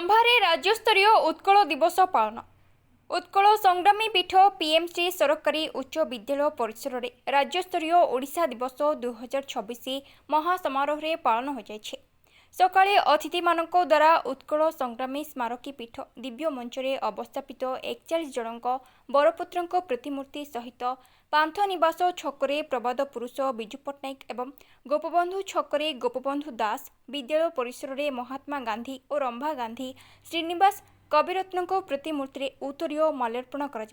रंभारे राज्यस्तरीय उत्कल दिवस पालन। उत्कल संग्रामी पीठ पीएमसी सरकारी उच्च विद्यालय परिसर में राज्यस्तरीय ओडिशा दिवस 2026 महासमारोह पालन हो जाइछे। सकाळे अतिथि मानक द्वारा उत्कल संग्रामी स्मारकी पीठ दिव्य मंचरे अवस्थापित 41 जनक बरपुत्र प्रतिमूर्ति सहित पांथ निवास छकरे प्रबाद पुरुष विजु पट्टनायक एवं गोपबंधु छकरे गोपबंधु दास विद्यालय परिसर में महात्मा गांधी और रंभा गांधी श्रीनिवास कविरत्न प्रतिमूर्ति उत्तरीय माल्यार्पण कर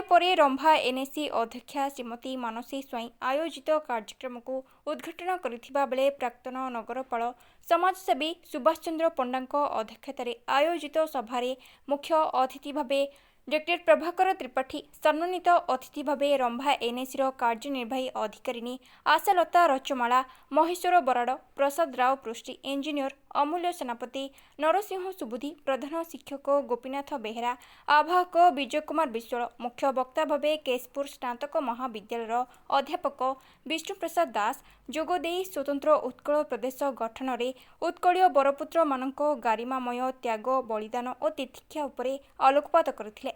परे रंभा एनएसी अध्यक्षा श्रीमती मानसी स्वाई आयोजित कार्यक्रम को उद्घाटन करथिबा बेले प्राक्तन नगरपाल समाजसेवी सुभाष चंद्र पंडा अध्यक्षतार आयोजित सभारे मुख्य अतिथि भावे डॉक्टर प्रभाकर त्रिपाठी, सम्मानित अतिथि भावे रंभा एनएसी कार्यनिर्वाही अधिकारिणी आशालता रचमाला, महेश्वर बराड़, प्रसाद राव पृष्टि, इंजीनियर अमूल्य सेनापति, नरसिंह सुबुधी, प्रधान शिक्षक गोपीनाथ बेहेरा, आवाहक विजय कुमार विश्वाल, मुख्य वक्ता भावे केशपुर स्नातक महाविद्यालय अध्यापक विष्णु प्रसाद दास जोगदेई स्वतंत्र उत्कल प्रदेश गठन में उत्कलीय बरपुत्र मानक गारिमामय त्याग बलिदान और तितिक्षा उपरे आलोकपात करथिले।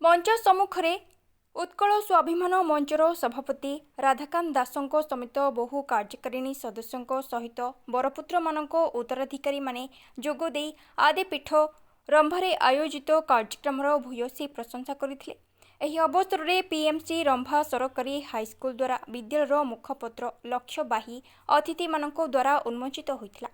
मंच सम्मुखरे उत्कल स्वाभिमान मंचर सभापति राधाकांत दासंक समेत बहु कार्यकारिणी सदस्यों सहित बरपुत्र मानक उत्तराधिकारी माने जोगदेई आदि पीठ रंभारे आयोजित कार्यक्रम भूयसी प्रशंसा करथिले। एही अवसर में पीएमसी रंभा सरकारी हाईस्कूल द्वारा विद्यालय मुखपत्र लक्ष्यबाही अतिथि मानक द्वारा उन्मोचित होइथिला।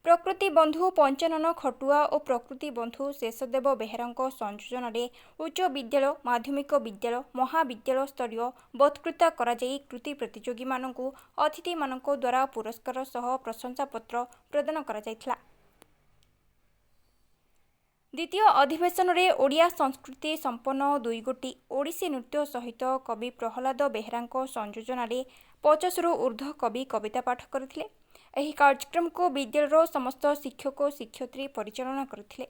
प्रकृति बंधु पंचानन खटुआ और प्रकृति बंधु शेषदेव बेहेरा संयोजन में उच्च विद्यालय माध्यमिक विद्यालय महाविद्यालय स्तरीय बत्कृता कराई कृति प्रतियोगी मानकु अतिथि मानक द्वारा पुरस्कार सह प्रशंसापत्र प्रदान कराଯାଇଥିଲା। द्वितीय अधिवेशन में ओडिया संस्कृति संपन्न 2 गोटी ओडिसी नृत्य सहित कवि प्रहलाद बेहेरा संयोजन में 50 रु ऊर्ध्व कवि कविता पाठ करथिले। एही कार्यक्रम को विद्यालय समस्त शिक्षक शिक्षयित्री परिचालना करथिले।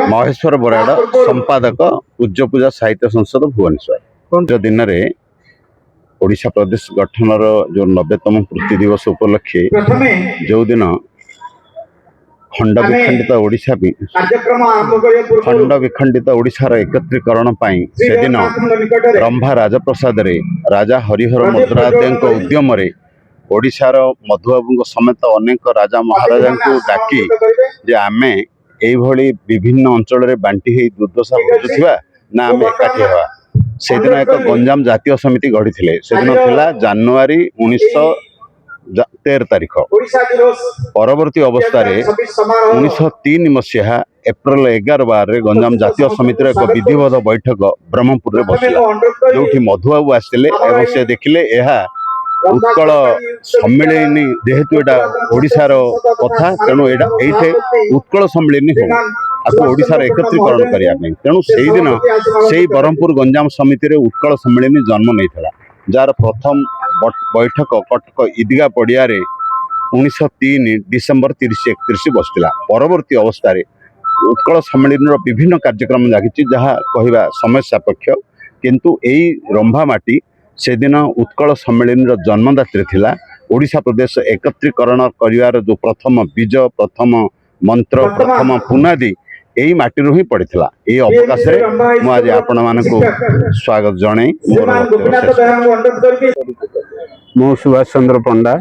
महेश्वर बराड़, संपादक पूज्य पूजा साहित्य संसद भुवनेश्वर। दिन में ओडिशा प्रदेश गठन जो 90तम पूर्ति दिवस उपलक्षे जो दिन खंड विखंडित ओडिशा खंड विखंडित ओडिशार एकत्रीकरण से दिन रंभा राजप्रसाद राजा हरिहर मद्राद्य उद्यम ओडिशार मधुबाबू समेत अनेक राजा महाराजा को डाकी जे आमे एभली विभिन्न अंचल में बांटी ही दुर्दशा भोगुवा ना आम एकाठी हवा से दिन एक गंजाम जातीय समिति गढ़ी से दिन थिला जानुआरी 1913 तारीख। परवर्ती अवस्था 1903 मसीहा एप्रिल 11 गंजाम जातीय समिति एक विधिवत बैठक ब्रह्मपुर में बसला जो मधुबाबू आसते से देखिले उत्कल सम्मिलनी जेहेतु यहाँ ओडिशार कथा तेणु ये उत्कल सम्मिलनी हो ओडिशार एकत्रीकरण करने तेणु से दिन से ब्रह्मपुर गंजाम समिति उत्कल सम्मिलनी जन्म नहीं जार प्रथम बैठक कटक ईदगाह पड़िया 1903 डिसेम्बर 30-31 बसला। परवर्ती अवस्था उत्कल सम्मिलन विभिन्न कार्यक्रम लगी जहाँ कहवा समय सापेक्ष किंतु यही रंभा माटी से दिन उत्कल सम्मिलन जन्मदात्री थिला। ओडिशा प्रदेश एकत्रीकरण करिवार जो प्रथम बीज प्रथम मंत्र प्रथम पुनादी यही माटी ही पड़ता। ये अवकाश मुझे आपण मान स्वागत जन मु सुभाष चंद्र पंडा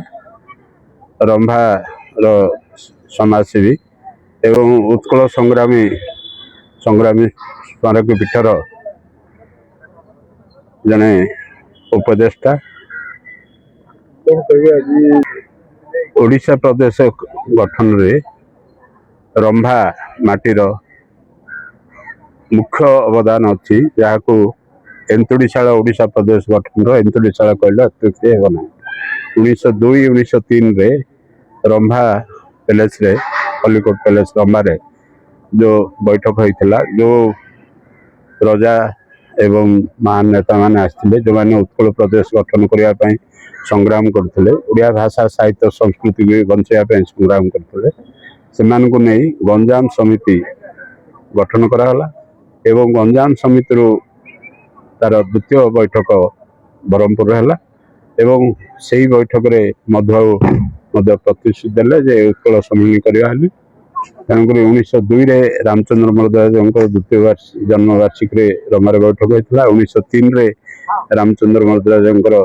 रंभा समाजसेवी एवं उत्कल संग्रामी स्मारकी पीठर जने उपदेष्टा। ओडिशा प्रदेश गठन रे रंभा माटीर मुख्य अवदान अच्छी जहाँ को एंतुड़ीशाला ओडिशा प्रदेश गठन एंतुड़ीशाला कहले अत्युक्ति हेब ना। 1902-1903 रे रंभा पैलेस रे कलिकोट पैलेस रंभा रे जो बैठक होइथिला जो राजा एवं महान नेता माने आसथिले जो माने उत्कल प्रदेश गठन करिया पई संग्राम करथिले ओडिया भाषा साहित्य संस्कृति के बंचाइया पई संग्राम करथिले सेमान को नहीं गंजाम समिति गठन कराला एवं गंजाम समिति तार द्वितीय बैठक ब्रह्मपुर है एवं से ही बैठक रे मधुबाबू ପ୍ରତିଶ୍ରୁତି ଦେଲେ ଯେ ଉତ୍କଳ ସମ୍ମିଳନୀ କରିବା ବୋଲି। ତେଣୁକରି 1902 ରାମଚନ୍ଦ୍ର ମର୍ଦ୍ଦରାଜଙ୍କର ଦ୍ୱିତୀୟ ଜନ୍ମ ବାର୍ଷିକୀରେ ରମାରେ ବୈଠକ ହୋଇଥିଲା। 1903 ରାମଚନ୍ଦ୍ର ମର୍ଦ୍ଦରାଜଙ୍କର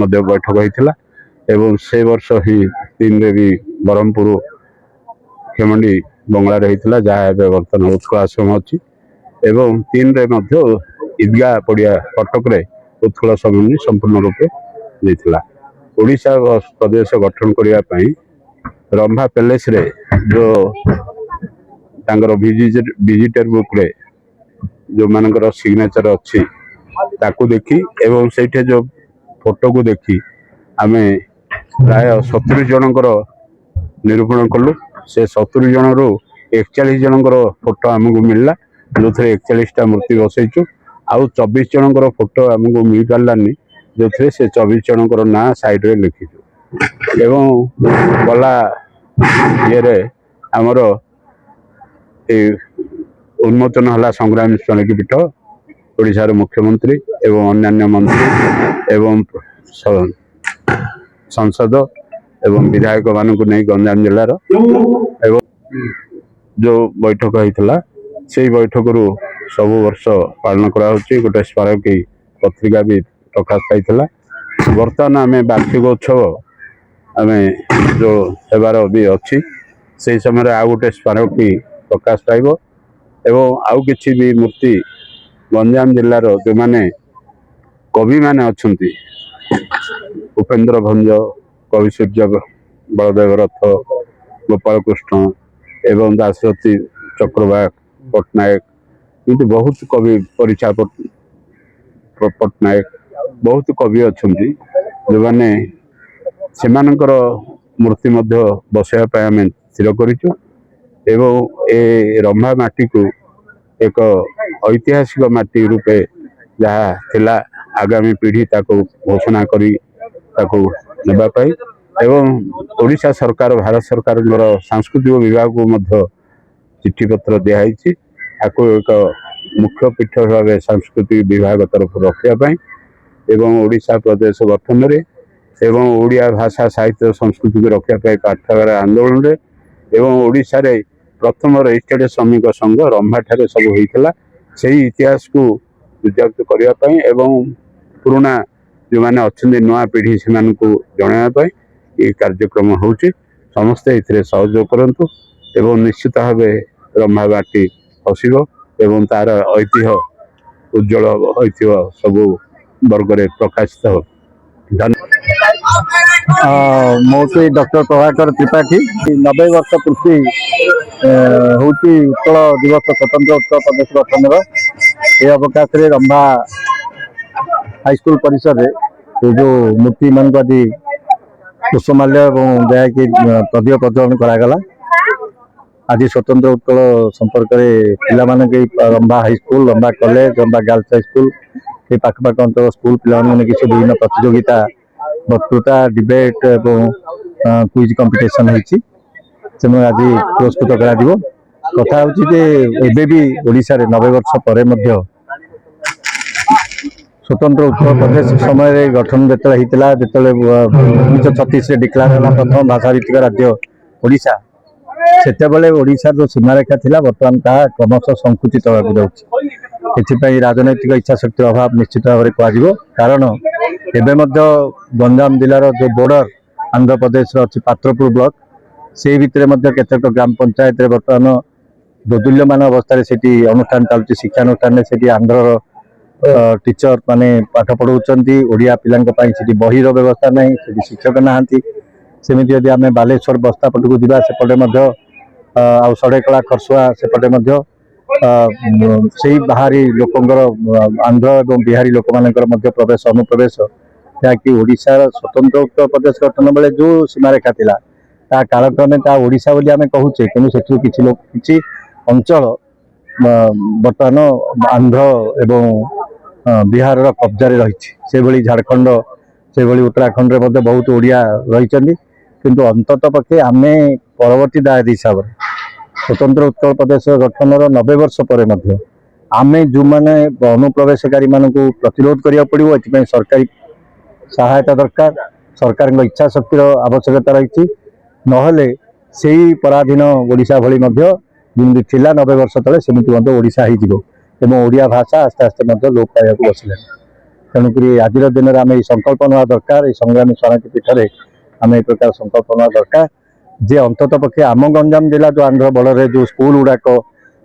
ମଧ୍ୟ ବୈଠକ ହୋଇଥିଲା ଏବଂ ସେ ବର୍ଷ ହିଁ 3 ବି ବ୍ରହ୍ମପୁର ଖେମଣ୍ଡି ବଙ୍ଗଳାରେ ହୋଇଥିଲା, ଯାହା ଏବେ ବର୍ତ୍ତମାନ ଉତ୍କଳ ଆଶ୍ରମ ଅଛି। ଏବଂ 3 ମଧ୍ୟ ଇଦଗାହ ପଡ଼ିଆ କଟକରେ ଉତ୍କଳ ସମ୍ମିଳନୀ ସମ୍ପୂର୍ଣ୍ଣ ରୂପେ ଦେଇଥିଲା। ଓଡ଼ିଶା ପ୍ରଦେଶ ଗଠନ କରିବା ପାଇଁ ରମ୍ଭା ପ୍ୟାଲେସରେ ଯେଉଁ ତାଙ୍କର ଭିଜିଟର ବୁକ୍ରେ ଯେଉଁମାନଙ୍କର ସିଗ୍ନେଚର ଅଛି ତାକୁ ଦେଖି ଏବଂ ସେଇଠି ଯେଉଁ ଫଟୋକୁ ଦେଖି ଆମେ ପ୍ରାୟ 70 ଜଣଙ୍କର ନିରୂପଣ କଲୁ। ସେ 70 ଜଣରୁ 41 ଜଣଙ୍କର ଫଟୋ ଆମକୁ ମିଳିଲା, ଯେଉଁଥିରେ 41ଟା ମୂର୍ତ୍ତି ବସେଇଛୁ। ଆଉ 24 ଜଣଙ୍କର ଫଟୋ ଆମକୁ ମିଳିପାରିଲାନି, ଯେଉଁଥିରେ ସେ 24 ଜଣଙ୍କର ନାଁ ସାଇଡ଼ରେ ଲେଖିଛୁ। ଏବଂ ଗଲା ଇଏରେ ଆମର এই ଉନ୍ମୋଚନ ହେଲା ସଂଗ୍ରାମୀ ସ୍ମାରକୀ ପୀଠ, ଓଡ଼ିଶାର ମୁଖ୍ୟମନ୍ତ୍ରୀ ଏବଂ ଅନ୍ୟାନ୍ୟ ମନ୍ତ୍ରୀ ଏବଂ ସଂସଦ ଏବଂ ବିଧାୟକ ମାନଙ୍କୁ ନେଇ ଗଞ୍ଜାମ ଜିଲ୍ଲାର ଏବଂ ଯେଉଁ ବୈଠକ ହେଇଥିଲା ସେଇ ବୈଠକରୁ ସବୁ ବର୍ଷ ପାଳନ କରାହେଉଛି। ଗୋଟେ ସ୍ମାରକୀ ପତ୍ରିକା ବି ପ୍ରକାଶ ପାଇଥିଲା। ବର୍ତ୍ତମାନ ଆମେ ବାର୍ଷିକ ଉତ୍ସବ ଆମେ ଯେଉଁ ହେବାର ବି ଅଛି, ସେଇ ସମୟରେ ଆଉ ଗୋଟେ ସ୍ମାରକୀ ପ୍ରକାଶ ପାଇବ ଏବଂ ଆଉ କିଛି ବି ମୂର୍ତ୍ତି ଗଞ୍ଜାମ ଜିଲ୍ଲାର ଯେଉଁମାନେ କବିମାନେ ଅଛନ୍ତି, ଉପେନ୍ଦ୍ର ଭଞ୍ଜ, କବି ସୂର୍ଯ୍ୟ ବଳଦେବ ରଥ, ଗୋପାଳ କୃଷ୍ଣ ଏବଂ ଦାଶରଥୀ ଚକ୍ରବାକ ପଟ୍ଟନାୟକ, କିନ୍ତୁ ବହୁତ କବି ପରିଛା ପଟ୍ଟନାୟକ, ବହୁତ କବି ଅଛନ୍ତି ଯେଉଁମାନେ ସେମାନଙ୍କର ମୂର୍ତ୍ତି ମଧ୍ୟ ବସାଇବା ପାଇଁ ଆମେ ସ୍ଥିର କରିଛୁ। ଏବଂ ଏ ରମ୍ଭା ମାଟିକୁ ଏକ ଐତିହାସିକ ମାଟି ରୂପେ ଯାହା ଥିଲା ଆଗାମୀ ପିଢ଼ି ତାକୁ ଘୋଷଣା କରି ତାକୁ ନେବା ପାଇଁ ଏବଂ ଓଡ଼ିଶା ସରକାର ଭାରତ ସରକାରଙ୍କର ସାଂସ୍କୃତିକ ବିଭାଗକୁ ମଧ୍ୟ ଚିଠିପତ୍ର ଦିଆହେଇଛି। ତାକୁ ଏକ ମୁଖ୍ୟ ପୀଠ ଭାବେ ସାଂସ୍କୃତିକ ବିଭାଗ ତରଫରୁ ରଖିବା ପାଇଁ ଏବଂ ଓଡ଼ିଶା ପ୍ରଦେଶ ଗଠନରେ ଏବଂ ଓଡ଼ିଆ ଭାଷା ସାହିତ୍ୟ ସଂସ୍କୃତିକୁ ରଖିବା ପାଇଁ ପାଠାଗାର ଆନ୍ଦୋଳନରେ ଏବଂ ଓଡ଼ିଶାରେ ପ୍ରଥମ ରେଜିଷ୍ଟ୍ରେଡ ଶ୍ରମିକ ସଂଘ ରମ୍ଭାଠାରେ ସବୁ ହୋଇଥିଲା, ସେହି ଇତିହାସକୁ ଉଜାଗର କରିବା ପାଇଁ ଏବଂ ପୁରୁଣା ଯେଉଁମାନେ ଅଛନ୍ତି ନୂଆ ପିଢ଼ି ସେମାନଙ୍କୁ ଜଣାଇବା ପାଇଁ ଏ କାର୍ଯ୍ୟକ୍ରମ ହେଉଛି। ସମସ୍ତେ ଏଥିରେ ସହଯୋଗ କରନ୍ତୁ ଏବଂ ନିଶ୍ଚିତ ଭାବେ ରମ୍ଭା ମାଟି ଖସିବ ଏବଂ ତାର ଐତିହ୍ୟ ଉଜ୍ଜଳ ଐତିହ୍ୟ ସବୁ ବର୍ଗରେ ପ୍ରକାଶିତ ହେବ। ମୁଁ ସେ ଡକ୍ଟର ପ୍ରଭାକର ତ୍ରିପାଠୀ। 90 ବର୍ଷ ପୂର୍ତ୍ତି ହେଉଛି ଉତ୍କଳ ଦିବସ, ସ୍ୱତନ୍ତ୍ର ଉତ୍କଳ ପ୍ରଦେଶ ଗଠନର। ଏ ଅବକାଶରେ ରମ୍ଭା ହାଇସ୍କୁଲ ପରିସରରେ ଏ ଯେଉଁ ମୂର୍ତ୍ତିମାନଙ୍କୁ ଆଜି ପୁଷ୍ପମାଲ୍ୟ ଏବଂ ଯାହାକି ପ୍ରଦୀପ ପ୍ରଜ୍ୱଳନ କରାଗଲା। ଆଜି ସ୍ୱତନ୍ତ୍ର ଉତ୍କଳ ସମ୍ପର୍କରେ ପିଲାମାନଙ୍କୁ Rambha high school, Rambha college, Rambha girls high school এই ପାଖପାଖ ଅଞ୍ଚଳ ସ୍କୁଲ ପିଲାମାନେ କିଛି ବିଭିନ୍ନ ପ୍ରତିଯୋଗିତା, ବକ୍ତୃତା, ଡିବେଟ ଏବଂ କୁଇଜ କମ୍ପିଟିସନ ହେଇଛି। ସେମାନେ ଆଜି ପୁରସ୍କୃତ କରାଯିବ। କଥା ହେଉଛି ଯେ ଏବେ ବି ଓଡ଼ିଶାରେ 90 ବର୍ଷ ପରେ ମଧ୍ୟ ସ୍ୱତନ୍ତ୍ର ଉତ୍କଳ ପ୍ରଦେଶ ସମୟରେ ଗଠନ ଯେତେବେଳେ ହେଇଥିଲା, ଯେତେବେଳେ 1936ରେ ଡିକ୍ଲାର ହେଲା ପ୍ରଥମ ଭାଷାଭିତ୍ତିକ ରାଜ୍ୟ ଓଡ଼ିଶା, ସେତେବେଳେ ଓଡ଼ିଶାର ଯେଉଁ ସୀମାରେଖା ଥିଲା ବର୍ତ୍ତମାନ ତାହା କ୍ରମଶଃ ସଂକୁଚିତ ହେବାକୁ ଯାଉଛି। ଏଥିପାଇଁ ରାଜନୈତିକ ଇଚ୍ଛାଶକ୍ତିର ଅଭାବ ନିଶ୍ଚିତ ଭାବରେ କୁହାଯିବ। କାରଣ ଏବେ ମଧ୍ୟ ଗଞ୍ଜାମ ଜିଲ୍ଲାର ଯେଉଁ ବୋର୍ଡର ଆନ୍ଧ୍ରପ୍ରଦେଶର ଅଛି ପାତ୍ରପୁର ବ୍ଲକ, ସେଇ ଭିତରେ ମଧ୍ୟ କେତେକ ଗ୍ରାମ ପଞ୍ଚାୟତରେ ବର୍ତ୍ତମାନ ଦୋଦୁଲ୍ୟମାନ ଅବସ୍ଥାରେ ସେଠି ଅନୁଷ୍ଠାନ ଚାଲୁଛି। ଶିକ୍ଷାନୁଷ୍ଠାନରେ ସେଠି ଆନ୍ଧ୍ରର ଟିଚର ମାନେ ପାଠ ପଢ଼ାଉଛନ୍ତି। ଓଡ଼ିଆ ପିଲାଙ୍କ ପାଇଁ ସେଠି ବହିର ବ୍ୟବସ୍ଥା ନାହିଁ, ସେଠି ଶିକ୍ଷକ ନାହାନ୍ତି। ସେମିତି ଯଦି ଆମେ ବାଲେଶ୍ୱର ବସ୍ତା ପଟକୁ ଯିବା, ସେପଟେ ମଧ୍ୟ ଆଉ ସଡ଼େକଳା ଖରସୁଆ ସେପଟେ ମଧ୍ୟ ସେଇ ବାହାରି ଲୋକଙ୍କର ଆନ୍ଧ୍ର ଏବଂ ବିହାରୀ ଲୋକମାନଙ୍କର ମଧ୍ୟ ପ୍ରବେଶ ଅନୁପ୍ରବେଶ, ଯାହାକି ଓଡ଼ିଶାର ସ୍ୱତନ୍ତ୍ର ଉତ୍କଳ ପ୍ରଦେଶ ଗଠନ ବେଳେ ଯେଉଁ ସୀମାରେଖା ଥିଲା ତାହା କାଳକ୍ରମେ ତାହା ଓଡ଼ିଶା ବୋଲି ଆମେ କହୁଛେ, କିନ୍ତୁ ସେଥିରୁ କିଛି ଅଞ୍ଚଳ ବର୍ତ୍ତମାନ ଆନ୍ଧ୍ର ଏବଂ ବିହାରର କବ୍ଜାରେ ରହିଛି। ସେଭଳି ଝାଡ଼ଖଣ୍ଡ, ସେଭଳି ଉତ୍ତରାଖଣ୍ଡରେ ମଧ୍ୟ ବହୁତ ଓଡ଼ିଆ ରହିଛନ୍ତି। କିନ୍ତୁ ଅନ୍ତତଃ ପକ୍ଷେ ଆମେ ପରବର୍ତ୍ତୀ ଦାୟିତ୍ୱ ହିସାବରେ ସ୍ୱତନ୍ତ୍ର ଉତ୍କଳ ପ୍ରଦେଶ ଗଠନର 90 ବର୍ଷ ପରେ ମଧ୍ୟ ଆମେ ଯେଉଁମାନେ ଅନୁପ୍ରବେଶକାରୀମାନଙ୍କୁ ପ୍ରତିରୋଧ କରିବାକୁ ପଡ଼ିବ, ଏଥିପାଇଁ ସରକାରୀ ସହାୟତା ଦରକାର ସରକାରଙ୍କ ଇଚ୍ଛା ଶକ୍ତିର ଆବଶ୍ୟକତା ରହିଛି। ନହେଲେ ସେଇ ପରାଧୀନ ଓଡ଼ିଶା ଭଳି ମଧ୍ୟ ଯେମିତି ଥିଲା 90 ବର୍ଷ ତଳେ ସେମିତି ମଧ୍ୟ ଓଡ଼ିଶା ହେଇଯିବ ଏବଂ ଓଡ଼ିଆ ଭାଷା ଆସ୍ତେ ଆସ୍ତେ ମଧ୍ୟ ଲୋପ ପାଇବାକୁ ବସିଲାଣି। ତେଣୁକରି ଆଜିର ଦିନରେ ଆମେ এই ସଂକଳ୍ପ ନେବା ଦରକାର। এই ସଂଗ୍ରାମୀ ସ୍ମାରକୀ ପୀଠରେ ଆମେ এই ପ୍ରକାର ସଂକଳ୍ପ ନେବା ଦରକାର ଯେ ଅନ୍ତତଃ ପକ୍ଷେ ଆମ ଗଞ୍ଜାମ ଜିଲ୍ଲା ଯେଉଁ ଆନ୍ଧ୍ର ବର୍ଡରରେ ଯେଉଁ ସ୍କୁଲ ଗୁଡ଼ାକ,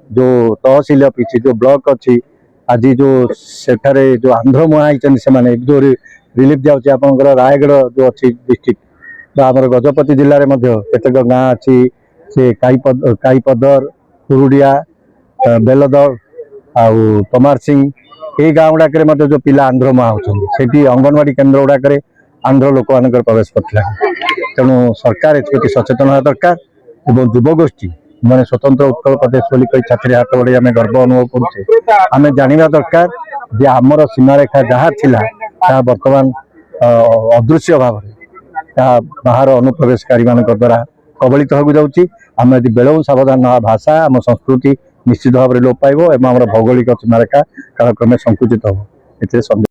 ଯେଉଁ ତହସିଲ ଅଫିସ, ଯେଉଁ ବ୍ଲକ ଅଛି, ଆଜି ଯେଉଁ ସେଠାରେ ଯେଉଁ ଆନ୍ଧ୍ର ମୁହାଁ ହେଇଛନ୍ତି ସେମାନେ ଯେଉଁ ରିଲିଫ ଦିଆଯାଉଛି। ଆପଣଙ୍କର ରାୟଗଡ଼ ଯେଉଁ ଅଛି ଡିଷ୍ଟ୍ରିକ୍ଟ ବା ଆମର ଗଜପତି ଜିଲ୍ଲାରେ ମଧ୍ୟ କେତେକ ଗାଁ ଅଛି, ସେ କାଇପଦର, କୁରୁଡ଼ିଆ, ବେଲଦର ଆଉ ତମାର ସିଂ, এই ଗାଁ ଗୁଡ଼ାକରେ ମଧ୍ୟ ଯେଉଁ ପିଲା ଆନ୍ଧ୍ର ମୁହାଁ ହେଉଛନ୍ତି, ସେଠି ଅଙ୍ଗନବାଡ଼ି କେନ୍ଦ୍ର ଗୁଡ଼ାକରେ ଆନ୍ଧ୍ର ଲୋକମାନଙ୍କର ପ୍ରବେଶ କରିଥିଲା। ତେଣୁ ସରକାର ଏଥିପ୍ରତି ସଚେତନ ହେବା ଦରକାର ଏବଂ ଯୁବଗୋଷ୍ଠୀ ମାନେ ସ୍ୱତନ୍ତ୍ର ଉତ୍କଳ ପ୍ରଦେଶ ବୋଲି କହି ଛାତିରେ ହାତ ବଢ଼େଇ ଆମେ ଗର୍ବ ଅନୁଭବ କରୁଛେ। ଆମେ ଜାଣିବା ଦରକାର ଯେ ଆମର ସୀମାରେଖା ଯାହା ଥିଲା ତାହା ବର୍ତ୍ତମାନ ଅଦୃଶ୍ୟ ଭାବରେ ତାହା ବାହାର ଅନୁପ୍ରବେଶକାରୀମାନଙ୍କ ଦ୍ୱାରା କବଳିତ ହେବାକୁ ଯାଉଛି। ଆମେ ଯଦି ବେଳକୁ ସାବଧାନ ହେବା, ଭାଷା ଆମ ସଂସ୍କୃତି ନିଶ୍ଚିତ ଭାବରେ ଲୋପ ପାଇବ ଏବଂ ଆମର ଭୌଗୋଳିକ ସୀମାରେଖା କାଳକ୍ରମେ ସଂକୁଚିତ ହେବ। ଏଥିରେ